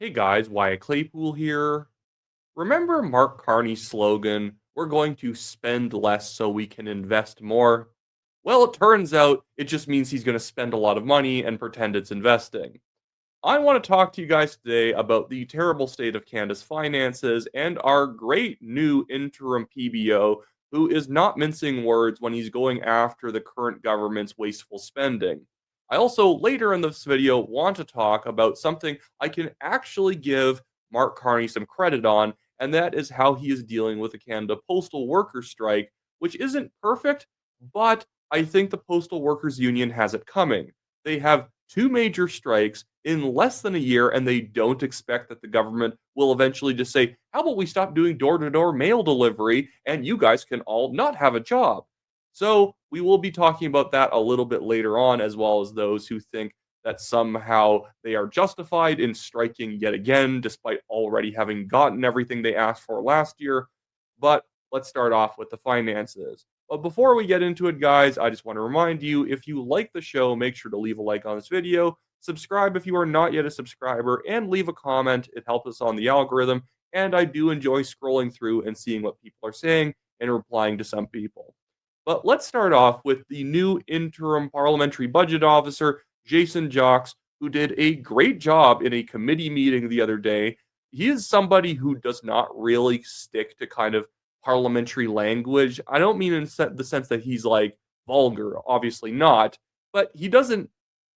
Hey guys, Wyatt Claypool here. Remember Mark Carney's slogan, "We're going to spend less so we can invest more"? Well, it turns out it just means he's going to spend a lot of money and pretend it's investing. I want to talk to you guys today about the terrible state of Canada's finances and our great new interim PBO who is not mincing words when he's going after the current government's wasteful spending. I also, later in this video, want to talk about something I can actually give Mark Carney some credit on, and that is how he is dealing with the Canada Postal Workers strike, which isn't perfect, but I think the Postal Workers Union has it coming. They have two major strikes in less than a year, and they don't expect that the government will eventually just say, "How about we stop doing door to door mail delivery and you guys can all not have a job?" So, we will be talking about that a little bit later on, as well as those who think that somehow they are justified in striking yet again, despite already having gotten everything they asked for last year. But let's start off with the finances. But before we get into it, guys, I just want to remind you, if you like the show, make sure to leave a like on this video, subscribe if you are not yet a subscriber, and leave a comment. It helps us on the algorithm, and I do enjoy scrolling through and seeing what people are saying and replying to some people. But let's start off with the new interim parliamentary budget officer, Jason Jacques, who did a great job in a committee meeting the other day. He is somebody who does not really stick to kind of parliamentary language. I don't mean in the sense that he's like vulgar, obviously not, but he doesn't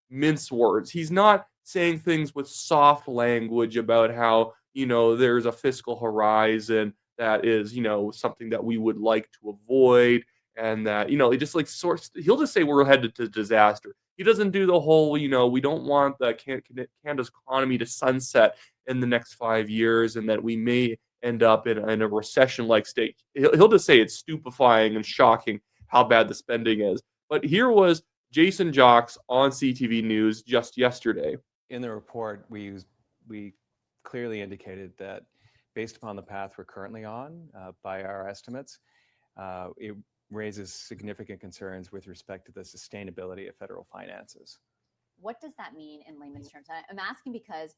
mince words. He's not saying things with soft language about how, there's a fiscal horizon that is, something that we would like to avoid. And that, it just like sorts, he'll just say we're headed to disaster. He doesn't do the whole, we don't want the Canada's economy to sunset in the next 5 years and that we may end up in a recession like state. He'll just say it's stupefying and shocking how bad the spending is. But here was Jason Jacques on CTV News just yesterday. In the report, we clearly indicated that based upon the path we're currently on, by our estimates, it raises significant concerns with respect to the sustainability of federal finances. What does that mean in layman's terms? I'm asking because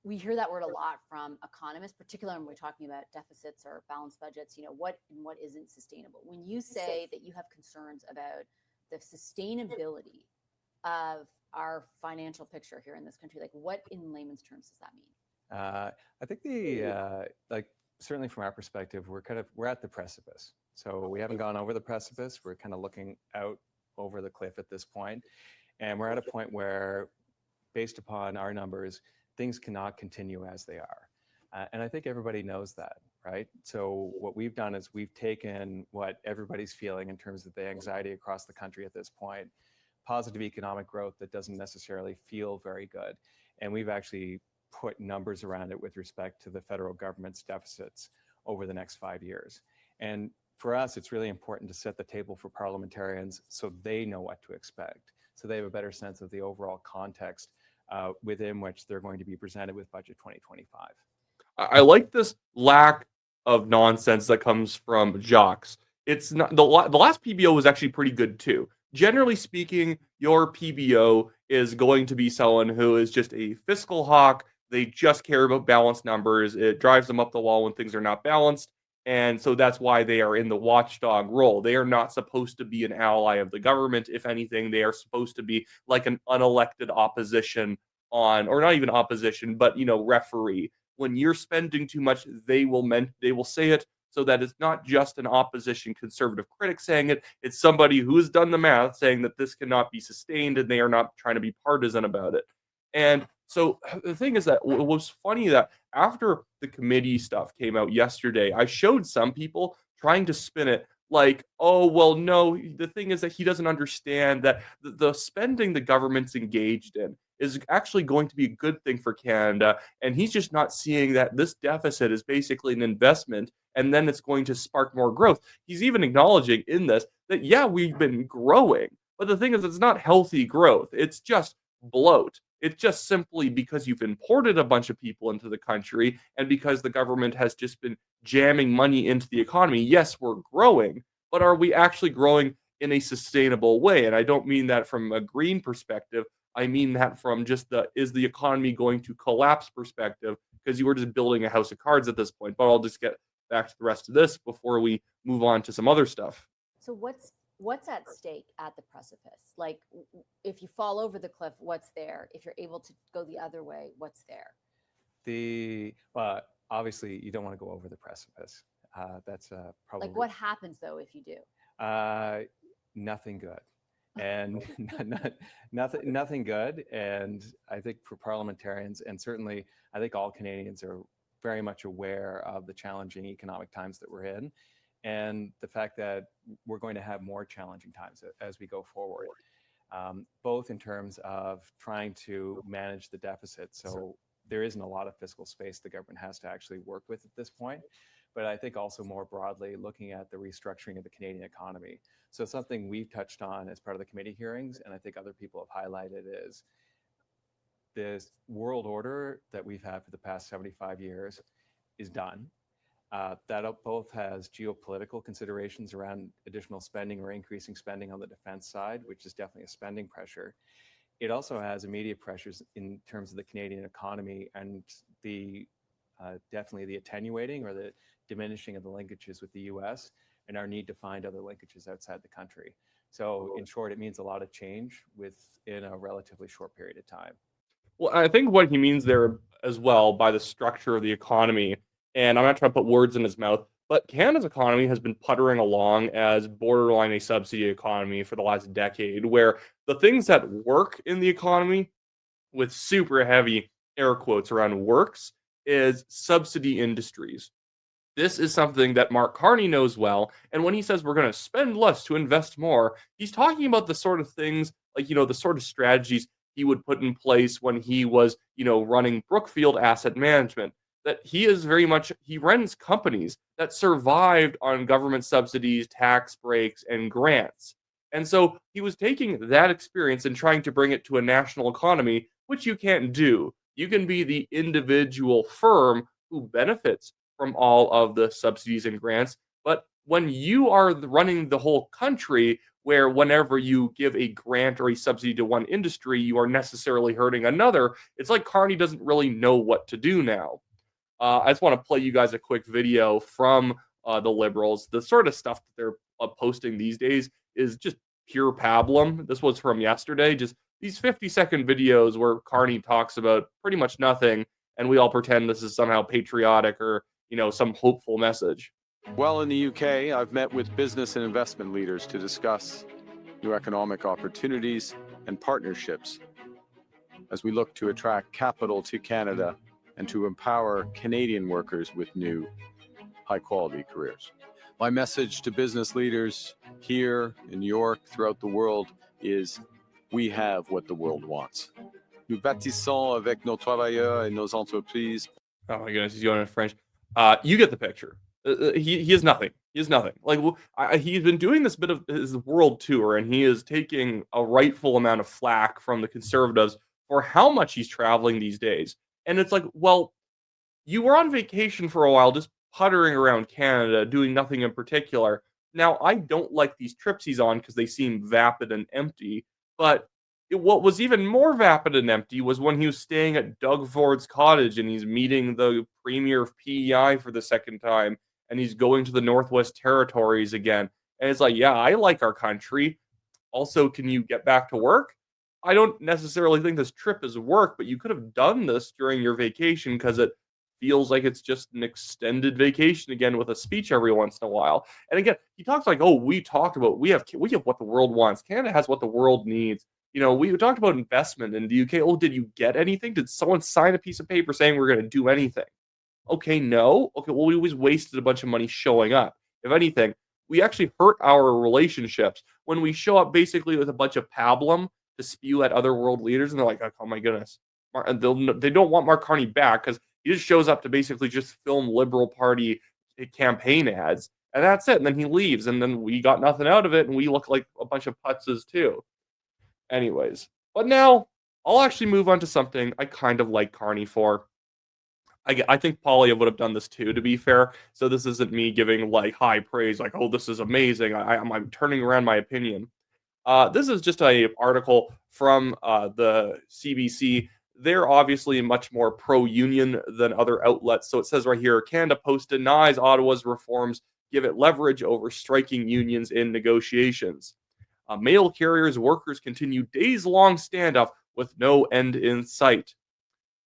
we hear that word a lot from economists, particularly when we're talking about deficits or balanced budgets. What and what isn't sustainable. When you say that you have concerns about the sustainability of our financial picture here in this country, like what in layman's terms does that mean? I think certainly from our perspective, we're at the precipice. So we haven't gone over the precipice. We're kind of looking out over the cliff at this point. And we're at a point where, based upon our numbers, things cannot continue as they are. And I think everybody knows that, right? So what we've done is we've taken what everybody's feeling in terms of the anxiety across the country at this point, positive economic growth that doesn't necessarily feel very good. And we've actually put numbers around it with respect to the federal government's deficits over the next 5 years. And for us, it's really important to set the table for parliamentarians so they know what to expect, so they have a better sense of the overall context within which they're going to be presented with Budget 2025. I like this lack of nonsense that comes from Jacques. It's not the last PBO was actually pretty good too. Generally speaking, your PBO is going to be someone who is just a fiscal hawk. They just care about balanced numbers. It drives them up the wall when things are not balanced. And so that's why they are in the watchdog role. They are not supposed to be an ally of the government. If anything, they are supposed to be like an unelected opposition or not even opposition, but referee. When you're spending too much, they will say it so that it's not just an opposition conservative critic saying it. It's somebody who has done the math saying that this cannot be sustained, and they are not trying to be partisan about it. And so the thing is that it was funny that after the committee stuff came out yesterday, I showed some people trying to spin it like, oh, well, no, the thing is that he doesn't understand that the spending the government's engaged in is actually going to be a good thing for Canada. And he's just not seeing that this deficit is basically an investment and then it's going to spark more growth. He's even acknowledging in this that, yeah, we've been growing, but the thing is, it's not healthy growth. It's just bloat. It's just simply because you've imported a bunch of people into the country and because the government has just been jamming money into the economy. Yes, we're growing, but are we actually growing in a sustainable way? And I don't mean that from a green perspective. I mean that from just is the economy going to collapse perspective, because you were just building a house of cards at this point. But I'll just get back to the rest of this before we move on to some other stuff. So what's at stake at the precipice? Like, if you fall over the cliff, what's there? If you're able to go the other way, what's there? Obviously, you don't want to go over the precipice. That's probably Like, what happens though if you do? Nothing good, and nothing good. And I think for parliamentarians, and certainly I think all Canadians are very much aware of the challenging economic times that we're in, and the fact that we're going to have more challenging times as we go forward, both in terms of trying to manage the deficit. So there isn't a lot of fiscal space the government has to actually work with at this point. But I think also more broadly looking at the restructuring of the Canadian economy. So something we've touched on as part of the committee hearings, and I think other people have highlighted, is this world order that we've had for the past 75 years is done. That both has geopolitical considerations around additional spending or increasing spending on the defense side, which is definitely a spending pressure. It also has immediate pressures in terms of the Canadian economy and definitely the attenuating or the diminishing of the linkages with the US and our need to find other linkages outside the country. So in short, it means a lot of change within a relatively short period of time. Well, I think what he means there as well by the structure of the economy, and I'm not trying to put words in his mouth, but Canada's economy has been puttering along as borderline a subsidy economy for the last decade, where the things that work in the economy, with super heavy air quotes around works, is subsidy industries. This is something that Mark Carney knows well. And when he says we're going to spend less to invest more, he's talking about the sort of things like, the sort of strategies he would put in place when he was, running Brookfield Asset Management. That he runs companies that survived on government subsidies, tax breaks, and grants. And so he was taking that experience and trying to bring it to a national economy, which you can't do. You can be the individual firm who benefits from all of the subsidies and grants. But when you are running the whole country, where whenever you give a grant or a subsidy to one industry, you are necessarily hurting another, it's like Carney doesn't really know what to do now. I just want to play you guys a quick video from the Liberals. The sort of stuff that they're posting these days is just pure pablum. This was from yesterday. Just these 50-second videos where Carney talks about pretty much nothing, and we all pretend this is somehow patriotic or some hopeful message. Well, in the UK, I've met with business and investment leaders to discuss new economic opportunities and partnerships as we look to attract capital to Canada and to empower Canadian workers with new high-quality careers. My message to business leaders here in New York, throughout the world, is we have what the world wants. Nous bâtissons avec nos travailleurs et nos entreprises. Oh my goodness, he's going in French. You get the picture. He has nothing. He has nothing. Like he's been doing this bit of his world tour, and he is taking a rightful amount of flack from the Conservatives for how much he's traveling these days. And it's like, well, you were on vacation for a while, just puttering around Canada, doing nothing in particular. Now, I don't like these trips he's on because they seem vapid and empty, but what was even more vapid and empty was when he was staying at Doug Ford's cottage and he's meeting the premier of PEI for the second time, and he's going to the Northwest Territories again. And it's like, yeah, I like our country. Also, can you get back to work? I don't necessarily think this trip is work, but you could have done this during your vacation because it feels like it's just an extended vacation again with a speech every once in a while. And again, he talks like, oh, we have what the world wants. Canada has what the world needs. We talked about investment in the UK. Oh, did you get anything? Did someone sign a piece of paper saying we're going to do anything? Okay, no. Okay, well, we always wasted a bunch of money showing up. If anything, we actually hurt our relationships when we show up basically with a bunch of pablum to spew at other world leaders, and they're like, oh my goodness. They don't want Mark Carney back because he just shows up to basically just film Liberal Party campaign ads, and that's it. And then he leaves, and then we got nothing out of it, and we look like a bunch of putzes too. Anyways, but now I'll actually move on to something I kind of like Carney for. I think Polya would have done this too, to be fair. So this isn't me giving like high praise, like, oh, this is amazing. I'm turning around my opinion. This is just a article from the CBC. They're obviously much more pro-union than other outlets. So it says right here, Canada Post denies Ottawa's reforms give it leverage over striking unions in negotiations. Mail carriers workers continue days-long standoff with no end in sight.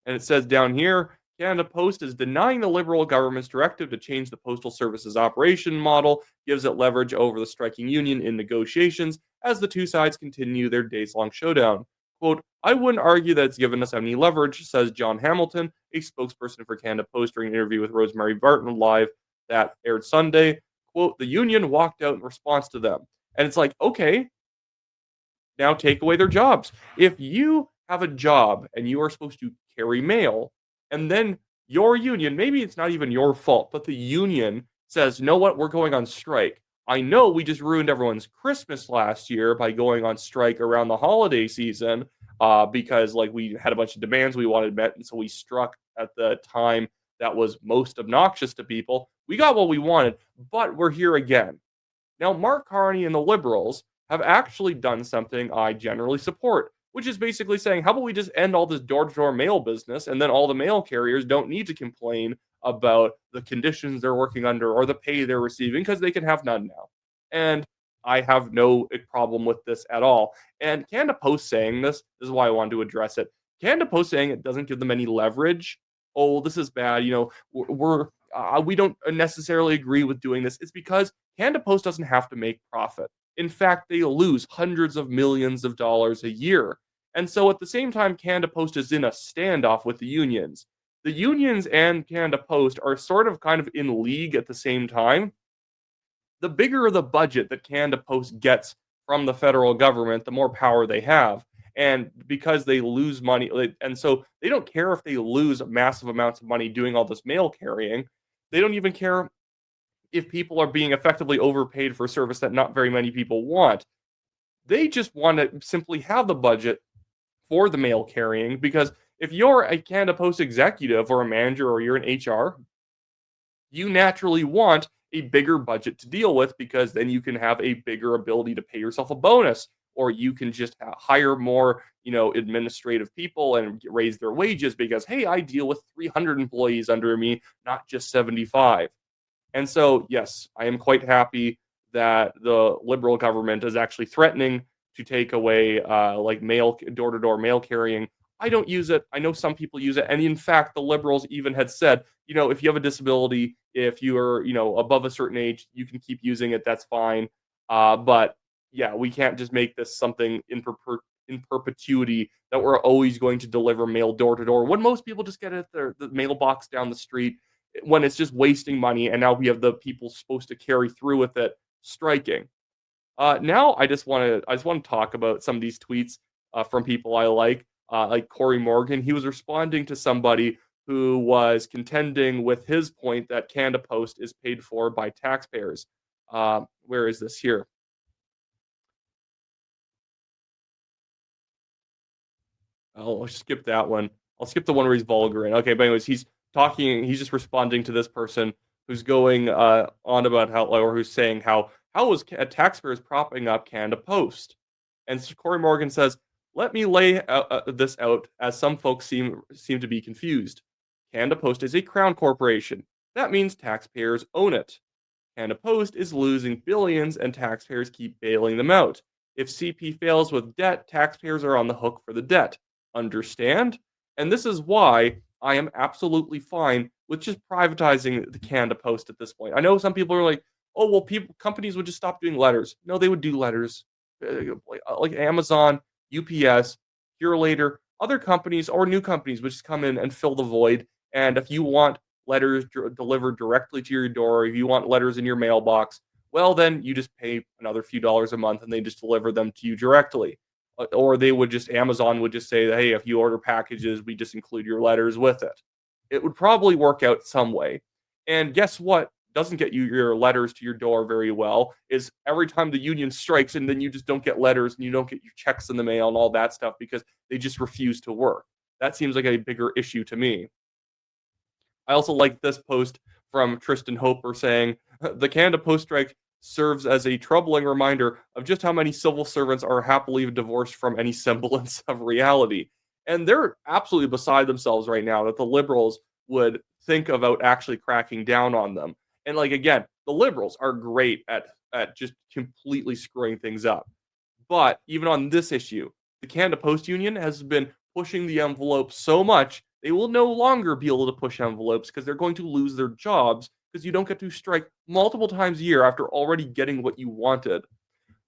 And it says down here, Canada Post is denying the Liberal government's directive to change the Postal Service's operation model, gives it leverage over the striking union in negotiations as the two sides continue their days-long showdown. Quote, I wouldn't argue that it's given us any leverage, says John Hamilton, a spokesperson for Canada Post during an interview with Rosemary Barton Live that aired Sunday. Quote, the union walked out in response to them. And it's like, okay, now take away their jobs. If you have a job and you are supposed to carry mail, and then your union, maybe it's not even your fault, but the union says, you know what, we're going on strike. I know we just ruined everyone's Christmas last year by going on strike around the holiday season because like we had a bunch of demands we wanted met, and so we struck at the time that was most obnoxious to people. We got what we wanted, but we're here again. Now, Mark Carney and the Liberals have actually done something I generally support, which is basically saying, how about we just end all this door-to-door mail business, and then all the mail carriers don't need to complain about the conditions they're working under or the pay they're receiving, because they can have none now. And I have no problem with this at all. And Canada Post saying this is why I wanted to address it. Canada Post saying it doesn't give them any leverage. Oh, this is bad. We don't necessarily agree with doing this. It's because Canada Post doesn't have to make profit. In fact, they lose hundreds of millions of dollars a year. And so at the same time, Canada Post is in a standoff with the unions. The unions and Canada Post are sort of kind of in league at the same time. The bigger the budget that Canada Post gets from the federal government, the more power they have. And because they lose money, and so they don't care if they lose massive amounts of money doing all this mail carrying. They don't even care if people are being effectively overpaid for a service that not very many people want. They just want to simply have the budget for the mail carrying, because if you're a Canada Post executive or a manager or you're in HR, you naturally want a bigger budget to deal with, because then you can have a bigger ability to pay yourself a bonus, or you can just hire more, administrative people and raise their wages because, hey, I deal with 300 employees under me, not just 75. And so, yes, I am quite happy that the Liberal government is actually threatening to take away door-to-door mail carrying. I don't use it. I know some people use it. And in fact, the Liberals even had said, if you have a disability, if you're, above a certain age, you can keep using it. That's fine. But yeah, we can't just make this something in perpetuity that we're always going to deliver mail door to door, when most people just get it at the mailbox down the street, when it's just wasting money. And now we have the people supposed to carry through with it striking. Now I just want to talk about some of these tweets from people I like Corey Morgan. He was responding to somebody who was contending with his point that Canada Post is paid for by taxpayers. Where is this here? I'll skip that one. I'll skip the one where he's vulgar in. Okay, but anyways, he's just responding to this person who's going on about who's saying how is taxpayers propping up Canada Post? And so Corey Morgan says, let me lay this out, as some folks seem to be confused. Canada Post is a crown corporation. That means taxpayers own it. Canada Post is losing billions, and taxpayers keep bailing them out. If CP fails with debt, taxpayers are on the hook for the debt. Understand? And this is why I am absolutely fine with just privatizing the Canada Post at this point. I know some people are like, oh, well, companies would just stop doing letters. No, they would do letters. Like Amazon, UPS, Later, other companies or new companies would just come in and fill the void. And if you want letters delivered directly to your door, if you want letters in your mailbox, well, then you just pay another few dollars a month and they just deliver them to you directly. Or Amazon would just say, hey, if you order packages, we just include your letters with it. It would probably work out some way. And guess what doesn't get you your letters to your door very well is every time the union strikes, and then you just don't get letters and you don't get your checks in the mail and all that stuff because they just refuse to work. That seems like a bigger issue to me. I also like this post from Tristan Hoper saying, the Canada Post strike serves as a troubling reminder of just how many civil servants are happily divorced from any semblance of reality. And they're absolutely beside themselves right now that the Liberals would think about actually cracking down on them. And like again, the Liberals are great at just completely screwing things up. But even on this issue, the Canada Post Union has been pushing the envelope so much they will no longer be able to push envelopes because they're going to lose their jobs because you don't get to strike multiple times a year after already getting what you wanted.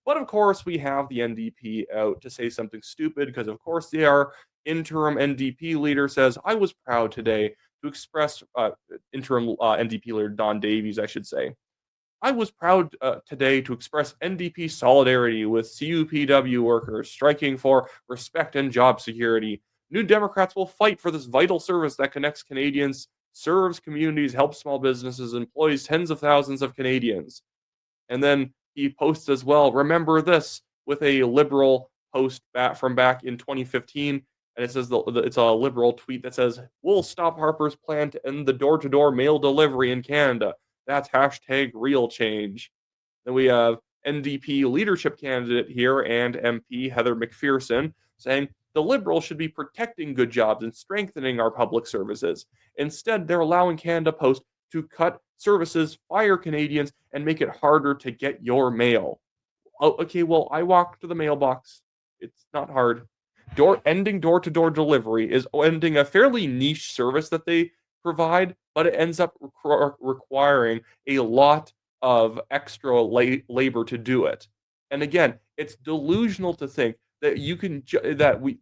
But of course, we have the NDP out to say something stupid because, of course, they are. Interim NDP leader says, I was proud today to express, interim NDP leader Don Davies, I should say. I was proud today to express NDP solidarity with CUPW workers striking for respect and job security. New Democrats will fight for this vital service that connects Canadians, serves communities, helps small businesses, employs tens of thousands of Canadians. And then he posts as well, remember this, with a Liberal post from back in 2015. And it says it's a Liberal tweet that says, we'll stop Harper's plan to end the door-to-door mail delivery in Canada. That's hashtag real change. Then we have NDP leadership candidate here and MP Heather McPherson saying the Liberals should be protecting good jobs and strengthening our public services. Instead, they're allowing Canada Post to cut services, fire Canadians, and make it harder to get your mail. Oh, okay, well, I walk to the mailbox. It's not hard. Ending door-to-door delivery is ending a fairly niche service that they provide, but it ends up requiring a lot of extra labor to do it. And again, it's delusional to think that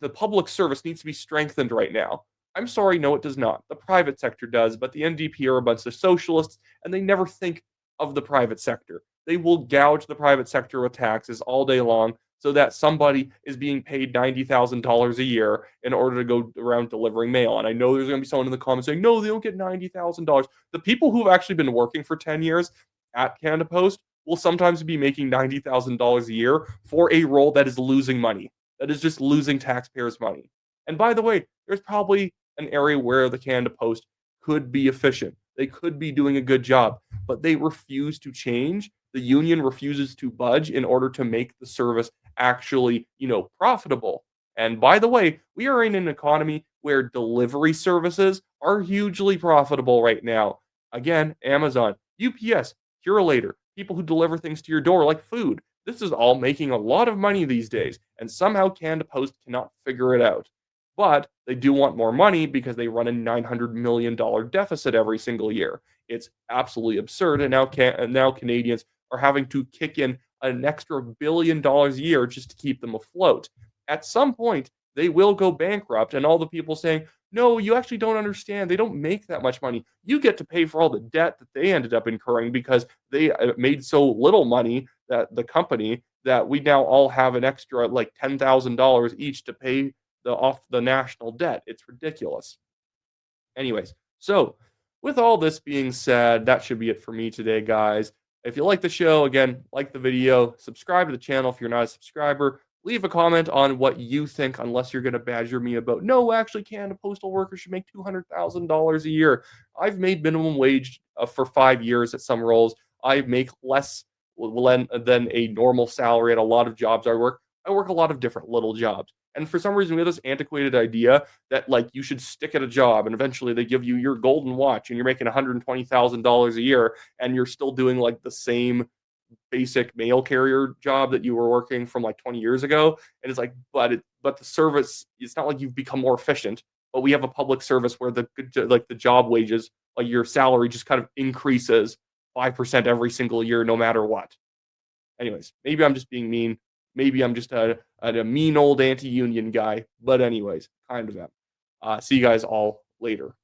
the public service needs to be strengthened right now. I'm sorry, no, it does not. The private sector does, but the NDP are a bunch of socialists, and they never think of the private sector. They will gouge the private sector with taxes all day long so that somebody is being paid $90,000 a year in order to go around delivering mail. And I know there's going to be someone in the comments saying, no, they don't get $90,000. The people who've actually been working for 10 years at Canada Post will sometimes be making $90,000 a year for a role that is losing money, that is just losing taxpayers' money. And by the way, there's probably an area where the Canada Post could be efficient. They could be doing a good job, but they refuse to change. The union refuses to budge in order to make the service actually, profitable. And by the way, we are in an economy where delivery services are hugely profitable right now. Again, Amazon, UPS, Purolator, people who deliver things to your door like food. This is all making a lot of money these days, and somehow Canada Post cannot figure it out. But they do want more money because they run a $900 million deficit every single year. It's absolutely absurd, and now Canadians are having to kick in an extra $1 billion a year just to keep them afloat. At some point, they will go bankrupt, and all the people saying, no, you actually don't understand. They don't make that much money. You get to pay for all the debt that they ended up incurring because they made so little money, that the company, that we now all have an extra like $10,000 each to pay off the national debt. It's ridiculous. Anyways, so with all this being said, that should be it for me today, guys. If you like the show, again, like the video, subscribe to the channel if you're not a subscriber. Leave a comment on what you think, unless you're going to badger me about, no, actually, Canada Postal workers should make $200,000 a year. I've made minimum wage for 5 years at some roles. I make less than a normal salary at a lot of jobs I work. I work a lot of different little jobs. And for some reason, we have this antiquated idea that like you should stick at a job and eventually they give you your golden watch and you're making $120,000 a year and you're still doing like the same basic mail carrier job that you were working from like 20 years ago. And it's like, but the service, it's not like you've become more efficient, but we have a public service where the job wages, like your salary just kind of increases 5% every single year, no matter what. Anyways, maybe I'm just being mean. Maybe I'm just a mean old anti-union guy. But anyways, kind of am. See you guys all later.